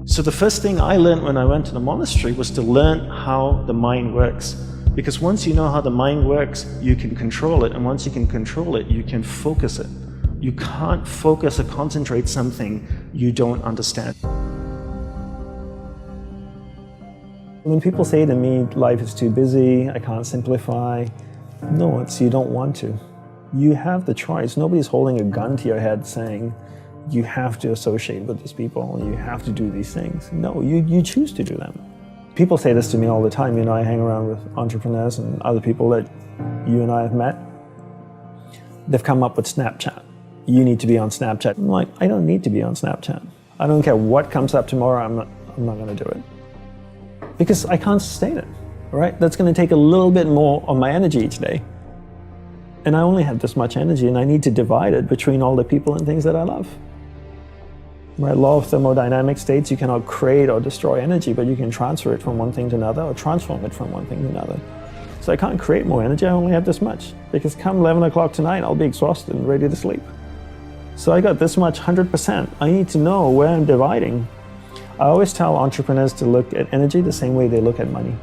So the first thing I learned when I went to the monastery was to learn how the mind works. Because once you know how the mind works, you can control it. And once you can control it, you can focus it. You can't focus or concentrate something you don't understand. When people say to me, life is too busy, I can't simplify, no, it's you don't want to. You have the choice. Nobody's holding a gun to your head saying, you have to associate with these people, you have to do these things. No, you choose to do them. People say this to me all the time. You know, I hang around with entrepreneurs and other people that you and I have met. They've come up with Snapchat. You need to be on Snapchat. I'm like, I don't need to be on Snapchat. I don't care what comes up tomorrow, I'm not going to do it. Because I can't sustain it, right? That's going to take a little bit more of my energy each day. And I only have this much energy, and I need to divide it between all the people and things that I love. Right? Law of thermodynamics states you cannot create or destroy energy, but you can transfer it from one thing to another or transform it from one thing to another. So I can't create more energy, I only have this much. Because come 11 o'clock tonight, I'll be exhausted and ready to sleep. So I got this much 100%. I need to know where I'm dividing. I always tell entrepreneurs to look at energy the same way they look at money.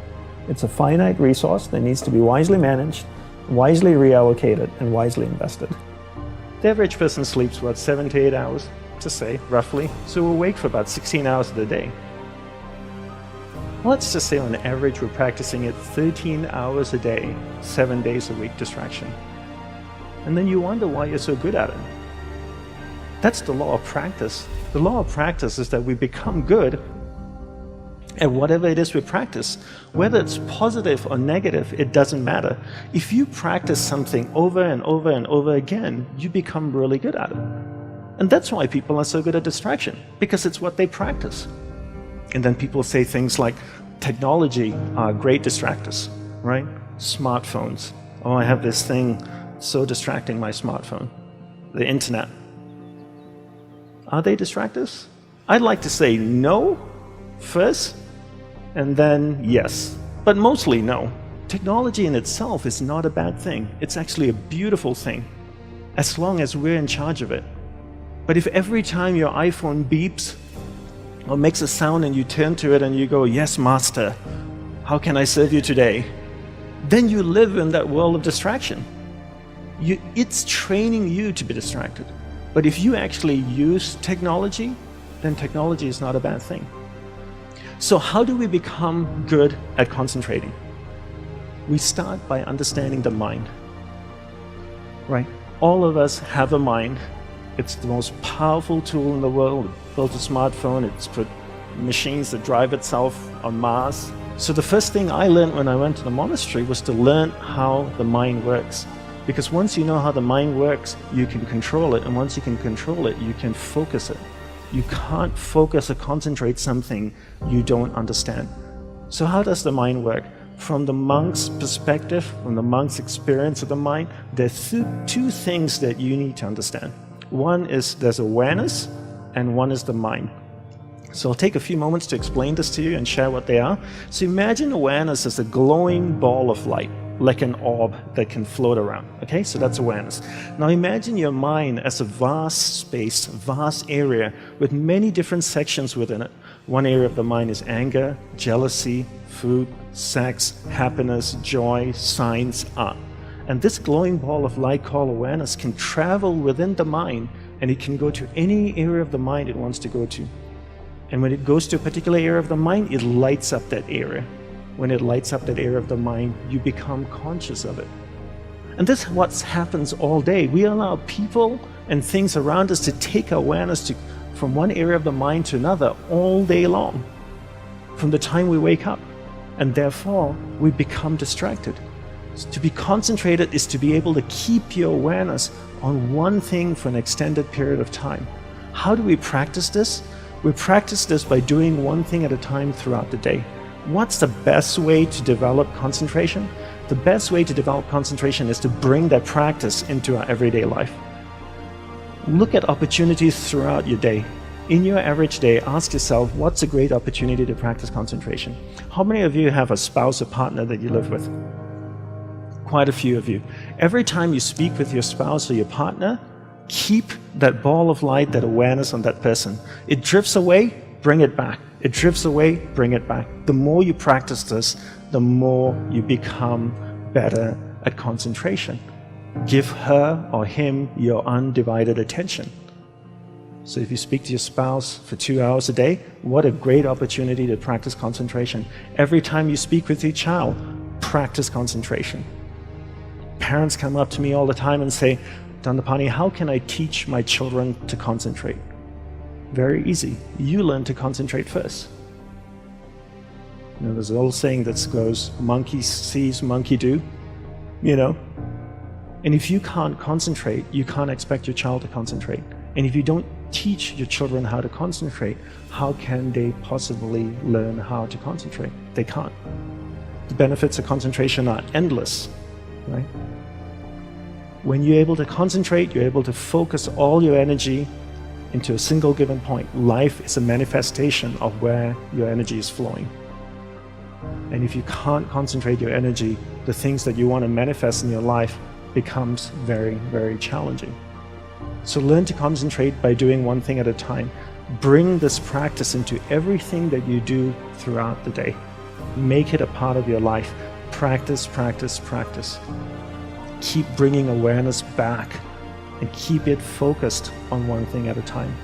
It's a finite resource that needs to be wisely managed, wisely reallocated, and wisely invested. The average person sleeps, what, 7 to 8 hours, to say, roughly. So we're awake for about 16 hours of the day. Let's just say on average we're practicing it 13 hours a day, 7 days a week distraction. And then you wonder why you're so good at it. That's the law of practice. The law of practice is that we become good at whatever it is we practice. Whether it's positive or negative, it doesn't matter. If you practice something over and over and over again, you become really good at it. And that's why people are so good at distraction, because it's what they practice. And then people say things like, technology are great distractors, right? Smartphones. Oh, I have this thing so distracting, my smartphone. The internet. Are they distractors? I'd like to say no first, and then yes. But mostly no. Technology in itself is not a bad thing. It's actually a beautiful thing, as long as we're in charge of it. But if every time your iPhone beeps or makes a sound and you turn to it and you go, yes, master, how can I serve you today? Then you live in that world of distraction. It's training you to be distracted. But if you actually use technology, then technology is not a bad thing. So how do we become good at concentrating? We start by understanding the mind. Right? All of us have a mind. It's the most powerful tool in the world. It built a smartphone, it's put machines that drive itself on Mars. So the first thing I learned when I went to the monastery was to learn how the mind works. Because once you know how the mind works, you can control it. And once you can control it, you can focus it. You can't focus or concentrate something you don't understand. So how does the mind work? From the monk's perspective, from the monk's experience of the mind, there's two things that you need to understand. One is there's awareness, and one is the mind. So I'll take a few moments to explain this to you and share what they are. So imagine awareness as a glowing ball of light, like an orb that can float around. Okay, so that's awareness. Now imagine your mind as a vast space, vast area with many different sections within it. One area of the mind is anger, jealousy, food, sex, happiness, joy, science, art. And this glowing ball of light called awareness can travel within the mind, and it can go to any area of the mind it wants to go to. And when it goes to a particular area of the mind, it lights up that area. When it lights up that area of the mind, you become conscious of it. And this is what happens all day. We allow people and things around us to take awareness from one area of the mind to another all day long, from the time we wake up. And therefore, we become distracted. To be concentrated is to be able to keep your awareness on one thing for an extended period of time. How do we practice this? We practice this by doing one thing at a time throughout the day. What's the best way to develop concentration? The best way to develop concentration is to bring that practice into our everyday life. Look at opportunities throughout your day. In your average day, ask yourself, what's a great opportunity to practice concentration? How many of you have a spouse or partner that you live with? Quite a few of you. Every time you speak with your spouse or your partner, keep that ball of light, that awareness on that person. It drifts away, bring it back. It drifts away, bring it back. The more you practice this, the more you become better at concentration. Give her or him your undivided attention. So if you speak to your spouse for 2 hours a day, what a great opportunity to practice concentration. Every time you speak with your child, practice concentration. Parents come up to me all the time and say, Dandapani, how can I teach my children to concentrate? Very easy. You learn to concentrate first. There's an old saying that goes, monkey sees, monkey do, And if you can't concentrate, you can't expect your child to concentrate. And if you don't teach your children how to concentrate, how can they possibly learn how to concentrate? They can't. The benefits of concentration are endless, right? When you're able to concentrate, you're able to focus all your energy into a single given point. Life is a manifestation of where your energy is flowing. And if you can't concentrate your energy, the things that you want to manifest in your life becomes very, very challenging. So learn to concentrate by doing one thing at a time. Bring this practice into everything that you do throughout the day. Make it a part of your life. Practice, practice, practice. Keep bringing awareness back and keep it focused on one thing at a time.